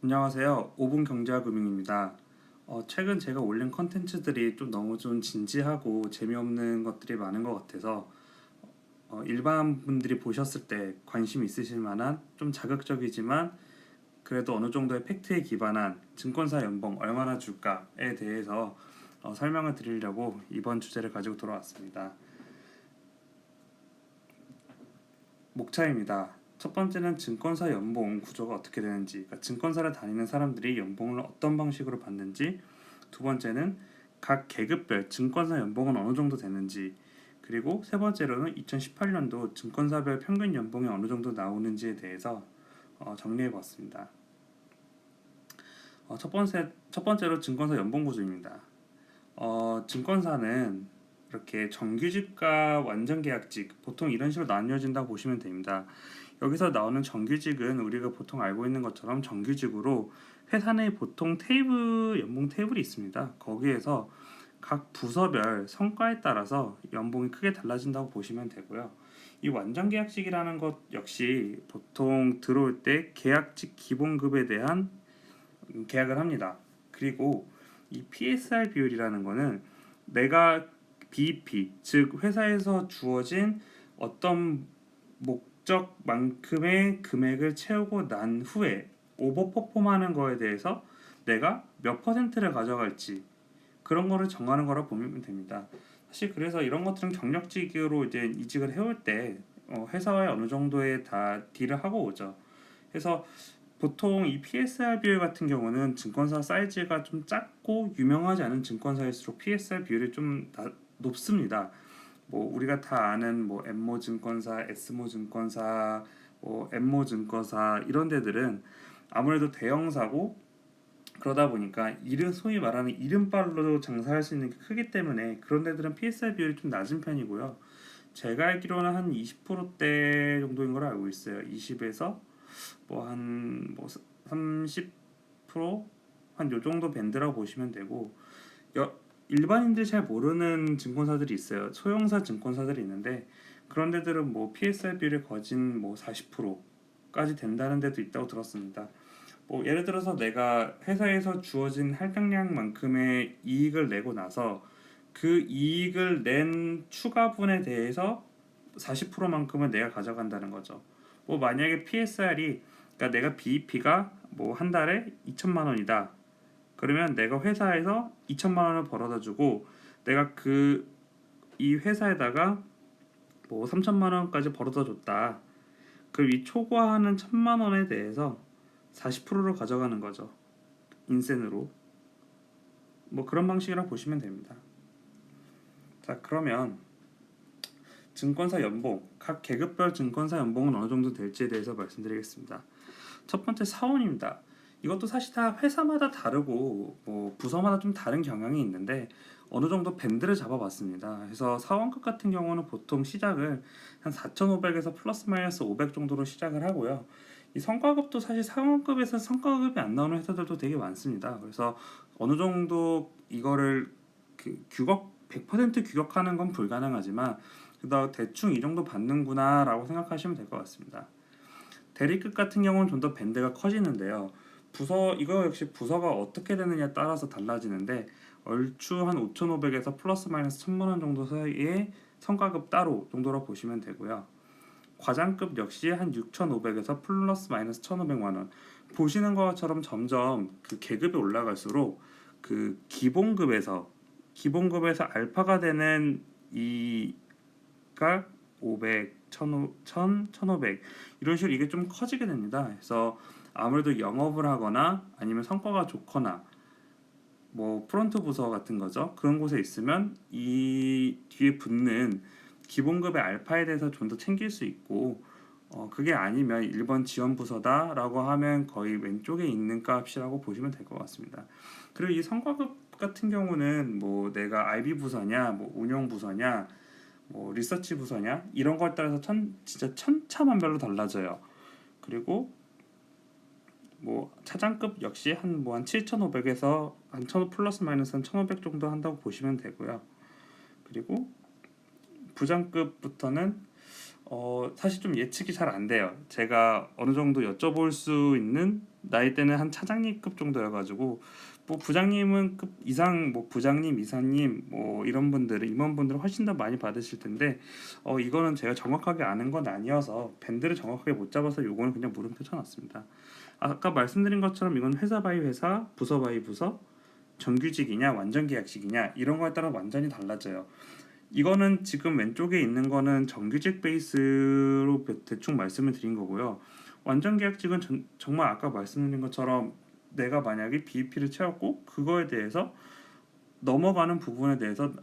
안녕하세요. 5분 경제와 금융입니다. 최근 제가 올린 컨텐츠들이 너무 진지하고 재미없는 것들이 많은 것 같아서 일반 분들이 보셨을 때 관심 있으실 만한 좀 자극적이지만 그래도 어느 정도의 팩트에 기반한 증권사 연봉 얼마나 줄까에 대해서 설명을 드리려고 이번 주제를 가지고 돌아왔습니다. 목차입니다. 첫 번째는 증권사 연봉 구조가 어떻게 되는지, 그러니까 증권사를 다니는 사람들이 연봉을 어떤 방식으로 받는지. 두 번째는 각 계급별 증권사 연봉은 어느 정도 되는지, 그리고 세 번째로는 2018년도 증권사별 평균 연봉이 어느 정도 나오는지에 대해서 정리해봤습니다. 첫 번째로 증권사 연봉 구조입니다. 증권사는 이렇게 정규직과 완전계약직, 보통 이런 식으로 나뉘어진다고 보시면 됩니다. 여기서 나오는 정규직은 우리가 보통 알고 있는 것처럼 정규직으로 회사 내 보통 연봉 테이블이 있습니다. 거기에서 각 부서별 성과에 따라서 연봉이 크게 달라진다고 보시면 되고요. 이 완전계약직이라는 것 역시 보통 들어올 때 계약직 기본급에 대한 계약을 합니다. 그리고 이 PSR 비율이라는 거는 내가 BEP, 즉 회사에서 주어진 어떤 목적만큼의 금액을 채우고 난 후에 오버퍼폼하는 거에 대해서 내가 몇 퍼센트를 가져갈지, 그런 거를 정하는 거라 보면 됩니다. 사실 그래서 이런 것들은 경력직으로 이제 이직을 해올 때 회사와의 어느 정도의 다 딜을 하고 오죠. 그래서 보통 이 PSR 비율 같은 경우는 증권사 사이즈가 좀 작고 유명하지 않은 증권사일수록 PSR 비율이 높습니다. 뭐 우리가 다 아는 뭐 엠모 증권사, 에스모 증권사, 뭐 엠모 증권사 이런 데들은 아무래도 대형사고, 그러다 보니까 이름, 소위 말하는 이름발로 장사할 수 있는 게 크기 때문에 그런 데들은 PSR 비율이 좀 낮은 편이고요. 제가 알기로는 한 20%대 정도인 걸 알고 있어요. 20에서 뭐 한 30%한 요 정도 밴드라고 보시면 되고, 일반인들이 잘 모르는 증권사들이 있어요. 소형사 증권사들이 있는데 그런 데들은 뭐 PSR 비율이 거진 뭐 40%까지 된다는 데도 있다고 들었습니다. 뭐 예를 들어서 내가 회사에서 주어진 할당량만큼의 이익을 내고 나서 그 이익을 낸 추가분에 대해서 40%만큼은 내가 가져간다는 거죠. 뭐 만약에 PSR이, 그러니까 내가 BEP가 뭐 한 달에 2천만 원이다. 그러면 내가 회사에서 2천만 원을 벌어다 주고 내가 이 회사에다가 뭐 3천만 원까지 벌어다 줬다. 그럼 이 초과하는 1천만 원에 대해서 40%를 가져가는 거죠. 인센으로. 뭐 그런 방식이라 보시면 됩니다. 자, 그러면 증권사 연봉, 각 계급별 증권사 연봉은 어느 정도 될지에 대해서 말씀드리겠습니다. 첫 번째 사원입니다. 이것도 사실 다 회사마다 다르고 뭐 부서마다 좀 다른 경향이 있는데 어느 정도 밴드를 잡아봤습니다. 그래서 사원급 같은 경우는 보통 시작을 한 4,500에서 플러스 마이너스 500 정도로 시작을 하고요. 이 성과급도 사실 사원급에서 성과급이 안 나오는 회사들도 되게 많습니다. 그래서 어느 정도 이거를 100% 규격하는 건 불가능하지만 그다 대충 이 정도 받는구나라고 생각하시면 될 것 같습니다. 대리급 같은 경우는 좀 더 밴드가 커지는데요. 이거 역시 부서가 어떻게 되느냐에 따라서 달라지는데 얼추 한 5,500에서 플러스 마이너스 1,000만 원 정도 사이에 성과급 따로 정도로 보시면 되고요. 과장급 역시 한 6,500에서 플러스 마이너스 1,500만 원. 보시는 것처럼 점점 그 계급이 올라갈수록 그 기본급에서 알파가 되는 이가 500, 1,500 이런 식으로 이게 좀 커지게 됩니다. 그래서 아무래도 영업을 하거나 아니면 성과가 좋거나 뭐 프론트 부서 같은 거죠. 그런 곳에 있으면 이 뒤에 붙는 기본급의 알파에 대해서 좀 더 챙길 수 있고, 그게 아니면 1번 지원 부서다라고 하면 거의 왼쪽에 있는 값이라고 보시면 될 것 같습니다. 그리고 이 성과급 같은 경우는 뭐 내가 IB 부서냐, 뭐 운영 부서냐, 뭐 리서치 부서냐 이런 거에 따라서 진짜 천차만별로 달라져요. 그리고 뭐 차장급 역시 한 7,500에서 한 1,000 플러스 마이너스 한 1,500 정도 한다고 보시면 되고요. 그리고 부장급부터는 사실 좀 예측이 잘 안 돼요. 제가 어느 정도 여쭤볼 수 있는 나이대는 한 차장님급 정도여가지고 뭐 부장님은 급 이상 뭐 부장님, 이사님 뭐 이런 분들은 임원분들은 훨씬 더 많이 받으실 텐데 이거는 제가 정확하게 아는 건 아니어서 밴드를 정확하게 못 잡아서 요거는 그냥 물음표 쳐놨습니다. 아까 말씀드린 것처럼 이건 회사 바이 회사, 부서 바이 부서, 정규직이냐 완전 계약직이냐 이런 거에 따라 완전히 달라져요. 이거는 지금 왼쪽에 있는 거는 정규직 베이스로 대충 말씀을 드린 거고요. 완전 계약직은 정말 아까 말씀드린 것처럼 내가 만약에 BEP를 채웠고 그거에 대해서 넘어가는 부분에 대해서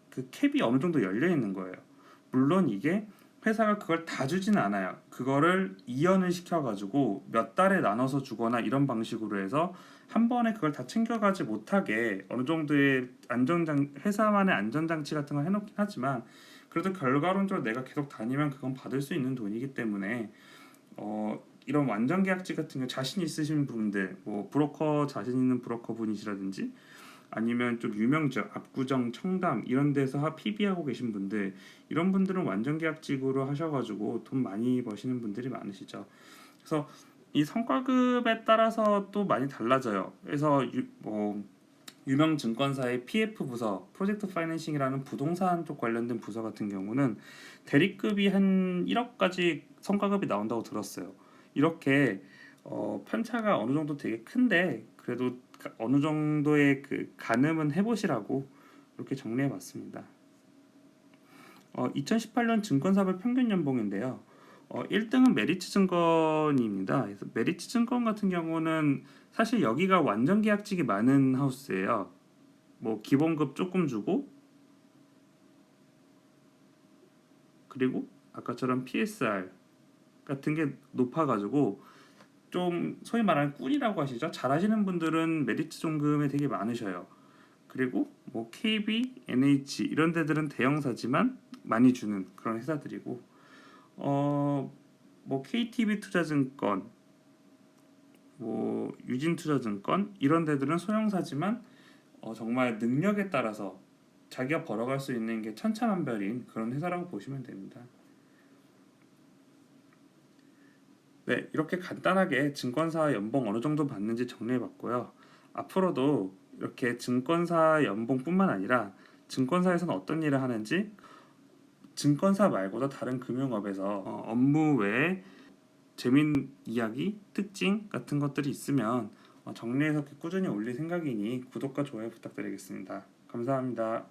그 캡이 어느 정도 열려 있는 거예요. 물론 이게 회사가 그걸 다 주진 않아요. 그거를 이연을 시켜가지고 몇 달에 나눠서 주거나 이런 방식으로 해서 한 번에 그걸 다 챙겨가지 못하게 어느 정도의 회사만의 안전장치 같은 걸 해놓긴 하지만 그래도 결과론적으로 내가 계속 다니면 그건 받을 수 있는 돈이기 때문에 이런 완전 계약직 같은 경우 자신 있으신 분들, 뭐 브로커 자신 있는 브로커 분이시라든지 아니면 좀 유명죠 압구정, 청담 이런 데서 PB하고 계신 분들 이런 분들은 완전 계약직으로 하셔가지고 돈 많이 버시는 분들이 많으시죠. 그래서 이 성과급에 따라서 또 많이 달라져요. 그래서 유명 증권사의 PF 부서, 프로젝트 파이낸싱이라는 부동산 쪽 관련된 부서 같은 경우는 대리급이 한 1억까지 성과급이 나온다고 들었어요. 이렇게 편차가 어느 정도 되게 큰데 그래도 어느 정도의 그 가늠은 해보시라고 이렇게 정리해봤습니다. 2018년 증권사별 평균 연봉인데요. 1등은 메리츠 증권입니다. 그래서 메리츠 증권 같은 경우는 사실 여기가 완전 계약직이 많은 하우스예요. 뭐 기본급 조금 주고 그리고 아까처럼 PSR 같은 게 높아가지고 좀 소위 말하는 꾼이라고 하시죠. 잘하시는 분들은 메리츠 존금에 되게 많으셔요. 그리고 뭐 KB, NH 이런 데들은 대형사지만 많이 주는 그런 회사들이고 뭐 KTB 투자증권, 뭐 유진투자증권 이런 데들은 소형사지만 정말 능력에 따라서 자기가 벌어갈 수 있는 게 천차만별인 그런 회사라고 보시면 됩니다. 네, 이렇게 간단하게 증권사 연봉 어느 정도 받는지 정리해봤고요. 앞으로도 이렇게 증권사 연봉뿐만 아니라 증권사에서는 어떤 일을 하는지 증권사 말고도 다른 금융업에서 업무 외에 재밌는 이야기, 특징 같은 것들이 있으면 정리해서 꾸준히 올릴 생각이니 구독과 좋아요 부탁드리겠습니다. 감사합니다.